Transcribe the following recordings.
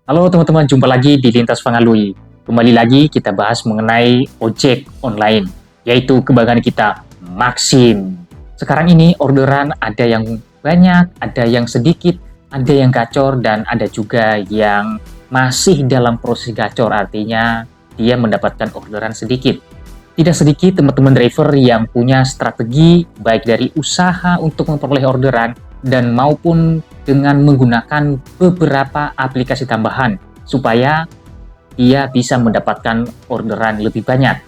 Halo teman-teman, jumpa lagi di Lintas Fangalui. Kembali lagi kita bahas mengenai ojek online, yaitu kebanggaan kita, Maxim. Sekarang ini orderan ada yang banyak, ada yang sedikit, ada yang gacor, dan ada juga yang masih dalam proses gacor, artinya dia mendapatkan orderan sedikit. Tidak sedikit teman-teman driver yang punya strategi, baik dari usaha untuk memperoleh orderan, dan maupun dengan menggunakan beberapa aplikasi tambahan supaya ia bisa mendapatkan orderan lebih banyak.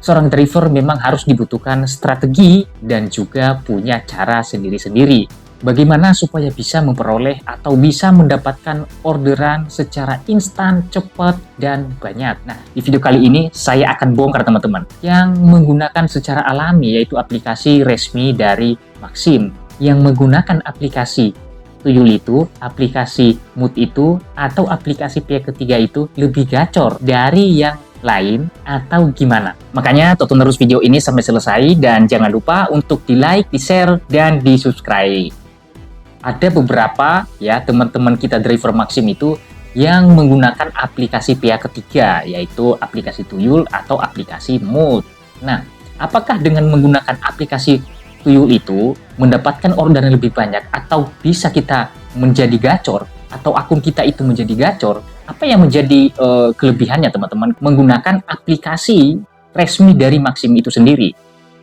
Seorang driver memang harus dibutuhkan strategi dan juga punya cara sendiri-sendiri. Bagaimana supaya bisa memperoleh atau bisa mendapatkan orderan secara instan, cepat, dan banyak. Nah, di video kali ini saya akan bongkar teman-teman yang menggunakan secara alami, yaitu aplikasi resmi dari Maxim, yang menggunakan aplikasi Tuyul itu, aplikasi Mood itu, atau aplikasi pihak ketiga itu lebih gacor dari yang lain atau gimana. Makanya tonton terus video ini sampai selesai dan jangan lupa untuk di like, di share, dan di subscribe. Ada beberapa ya teman-teman kita driver Maxim itu yang menggunakan aplikasi pihak ketiga, yaitu aplikasi Tuyul atau aplikasi Mood. Nah, apakah dengan menggunakan aplikasi Tuyul itu mendapatkan orderan lebih banyak atau bisa kita menjadi gacor atau akun kita itu menjadi gacor? Apa yang menjadi kelebihannya teman-teman menggunakan aplikasi resmi dari Maxim itu sendiri?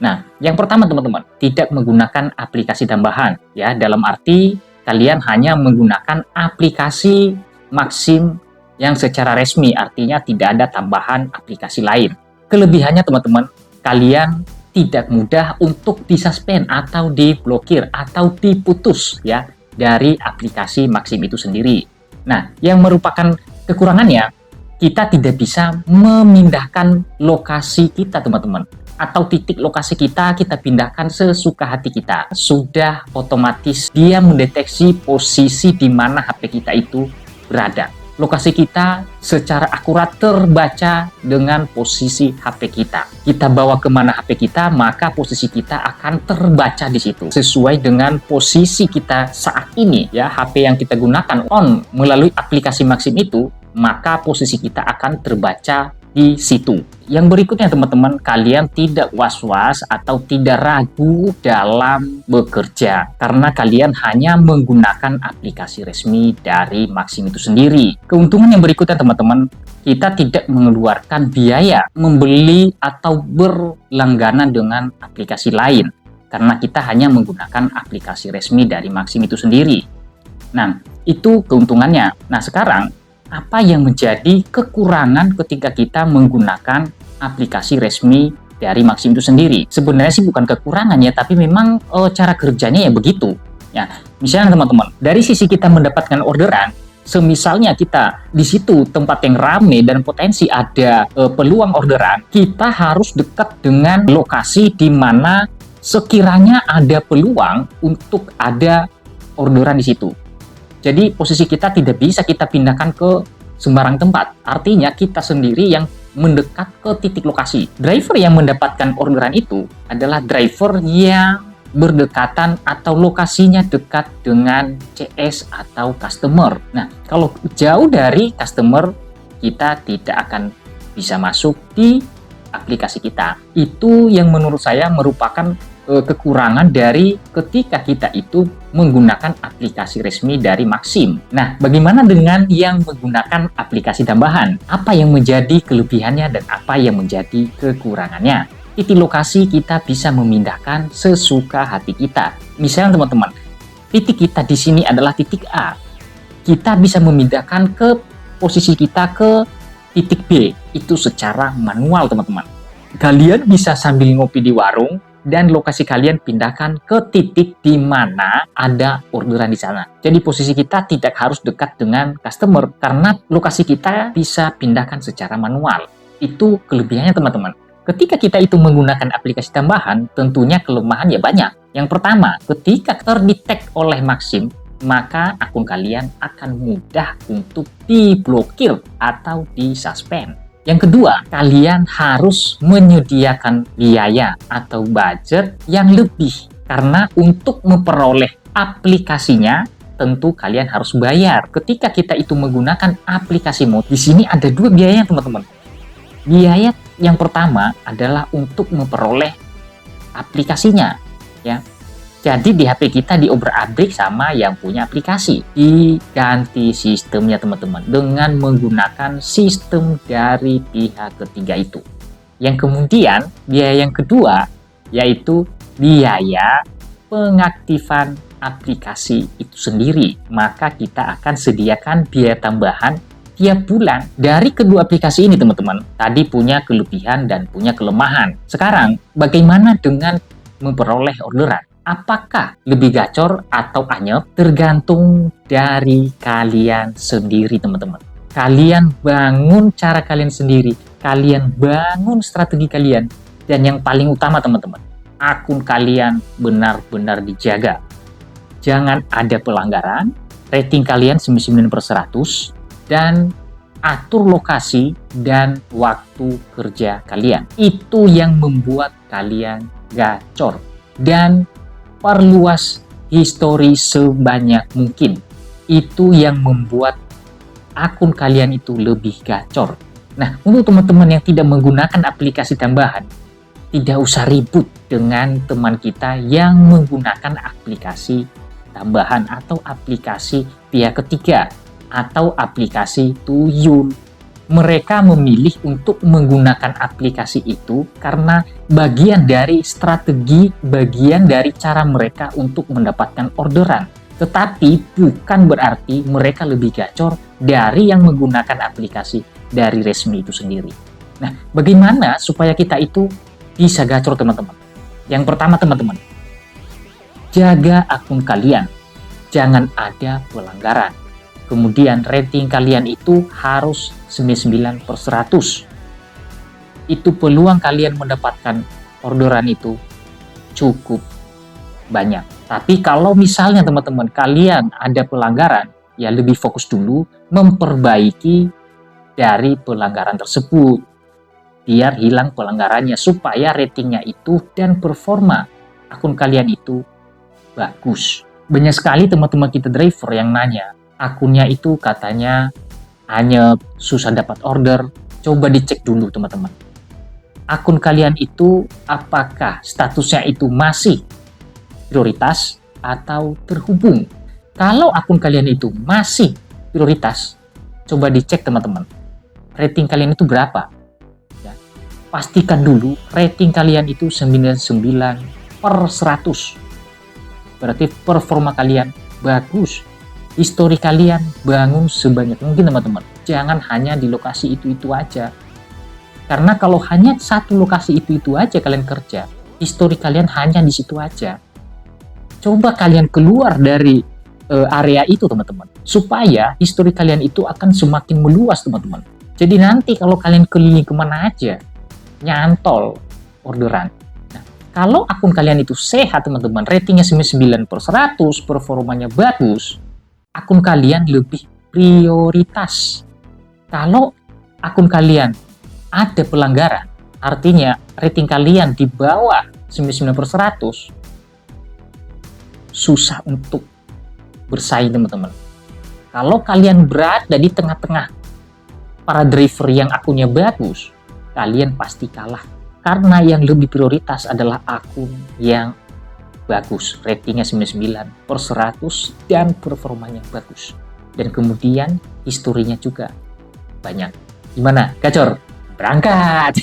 Nah, yang pertama teman-teman, tidak menggunakan aplikasi tambahan ya, dalam arti kalian hanya menggunakan aplikasi Maxim yang secara resmi, artinya tidak ada tambahan aplikasi lain. Kelebihannya teman-teman, kalian tidak mudah untuk disuspend atau diblokir atau diputus ya dari aplikasi Maxim itu sendiri. Nah, yang merupakan kekurangannya, kita tidak bisa memindahkan lokasi kita teman-teman, atau titik lokasi kita pindahkan sesuka hati kita. Sudah otomatis dia mendeteksi posisi di mana HP kita itu berada. Lokasi kita secara akurat terbaca dengan posisi HP kita. Kita bawa kemana HP kita, maka posisi kita akan terbaca di situ. Sesuai dengan posisi kita saat ini, ya HP yang kita gunakan on melalui aplikasi Maxim itu, maka posisi kita akan terbaca di situ. Yang berikutnya teman-teman, kalian tidak was-was atau tidak ragu dalam bekerja karena kalian hanya menggunakan aplikasi resmi dari Maxim itu sendiri. Keuntungan yang berikutnya teman-teman, kita tidak mengeluarkan biaya membeli atau berlangganan dengan aplikasi lain karena kita hanya menggunakan aplikasi resmi dari Maxim itu sendiri. Nah, itu keuntungannya. Nah, sekarang apa yang menjadi kekurangan ketika kita menggunakan aplikasi resmi dari Maxim itu sendiri? Sebenarnya sih bukan kekurangan ya, tapi memang cara kerjanya ya begitu. Ya, misalnya teman-teman, dari sisi kita mendapatkan orderan, semisalnya kita di situ tempat yang ramai dan potensi ada peluang orderan, kita harus dekat dengan lokasi di mana sekiranya ada peluang untuk ada orderan di situ. Jadi posisi kita tidak bisa kita pindahkan ke sembarang tempat. Artinya kita sendiri yang mendekat ke titik lokasi. Driver yang mendapatkan orderan itu adalah driver yang berdekatan atau lokasinya dekat dengan CS atau customer. Nah, kalau jauh dari customer, kita tidak akan bisa masuk di aplikasi kita. Itu yang menurut saya merupakan kekurangan dari ketika kita itu menggunakan aplikasi resmi dari Maxim. Nah, bagaimana dengan yang menggunakan aplikasi tambahan? Apa yang menjadi kelebihannya dan apa yang menjadi kekurangannya? Titik lokasi kita bisa memindahkan sesuka hati kita. Misalnya teman-teman, titik kita di sini adalah titik A. Kita bisa memindahkan ke posisi kita ke titik B. Itu secara manual teman-teman. Kalian bisa sambil ngopi di warung dan lokasi kalian pindahkan ke titik di mana ada orderan di sana. Jadi posisi kita tidak harus dekat dengan customer karena lokasi kita bisa pindahkan secara manual. Itu kelebihannya teman-teman. Ketika kita itu menggunakan aplikasi tambahan, tentunya kelemahannya banyak. Yang pertama, ketika terdetek oleh Maxim, maka akun kalian akan mudah untuk diblokir atau disuspend. Yang kedua, kalian harus menyediakan biaya atau budget yang lebih karena untuk memperoleh aplikasinya tentu kalian harus bayar. Ketika kita itu menggunakan aplikasi Mood, di sini ada dua biaya teman-teman. Biaya yang pertama adalah untuk memperoleh aplikasinya, ya. Jadi di HP kita diobrak-abrik sama yang punya aplikasi. Diganti sistemnya teman-teman dengan menggunakan sistem dari pihak ketiga itu. Yang kemudian biaya yang kedua yaitu biaya pengaktifan aplikasi itu sendiri. Maka kita akan sediakan biaya tambahan tiap bulan dari kedua aplikasi ini teman-teman. Tadi punya kelebihan dan punya kelemahan. Sekarang bagaimana dengan memperoleh orderan? Apakah lebih gacor atau anyep? Tergantung dari kalian sendiri teman-teman. Kalian bangun cara kalian sendiri, kalian bangun strategi kalian, dan yang paling utama teman-teman, akun kalian benar-benar dijaga. Jangan ada pelanggaran, rating kalian 99/100, dan atur lokasi dan waktu kerja kalian. Itu yang membuat kalian gacor. Dan perluas histori sebanyak mungkin. Itu yang membuat akun kalian itu lebih gacor. Nah, untuk teman-teman yang tidak menggunakan aplikasi tambahan, tidak usah ribut dengan teman kita yang menggunakan aplikasi tambahan atau aplikasi pihak ketiga atau aplikasi tuyul. Mereka memilih untuk menggunakan aplikasi itu karena bagian dari strategi, bagian dari cara mereka untuk mendapatkan orderan. Tetapi bukan berarti mereka lebih gacor dari yang menggunakan aplikasi dari resmi itu sendiri. Nah, bagaimana supaya kita itu bisa gacor teman-teman? Yang pertama teman-teman, jaga akun kalian. Jangan ada pelanggaran. Kemudian rating kalian itu harus 99/100. Itu peluang kalian mendapatkan orderan itu cukup banyak. Tapi kalau misalnya teman-teman kalian ada pelanggaran, ya lebih fokus dulu memperbaiki dari pelanggaran tersebut. Biar hilang pelanggarannya supaya ratingnya itu dan performa akun kalian itu bagus. Banyak sekali teman-teman kita driver yang nanya, akunnya itu katanya anyep, susah dapat order. Coba dicek dulu teman-teman. Akun kalian itu apakah statusnya itu masih prioritas atau terhubung? Kalau akun kalian itu masih prioritas, coba dicek teman-teman. Rating kalian itu berapa? Ya, pastikan dulu rating kalian itu 99/100. Berarti performa kalian bagus. Histori kalian bangun sebanyak mungkin teman-teman. Jangan hanya di lokasi itu-itu aja. Karena kalau hanya satu lokasi itu-itu aja kalian kerja, histori kalian hanya di situ aja. Coba kalian keluar dari area itu teman-teman. Supaya histori kalian itu akan semakin meluas teman-teman. Jadi nanti kalau kalian keliling kemana aja, nyantol orderan. Nah, kalau akun kalian itu sehat teman-teman, ratingnya 99/100, performanya bagus, akun kalian lebih prioritas. Kalau akun kalian ada pelanggaran, artinya rating kalian di bawah 99/100, susah untuk bersaing teman-teman. Kalau kalian berada di tengah-tengah para driver yang akunnya bagus, kalian pasti kalah. Karena yang lebih prioritas adalah akun yang bagus, ratingnya 99/100 dan performanya bagus. Dan kemudian historinya juga banyak. Gimana? Gacor? Berangkat!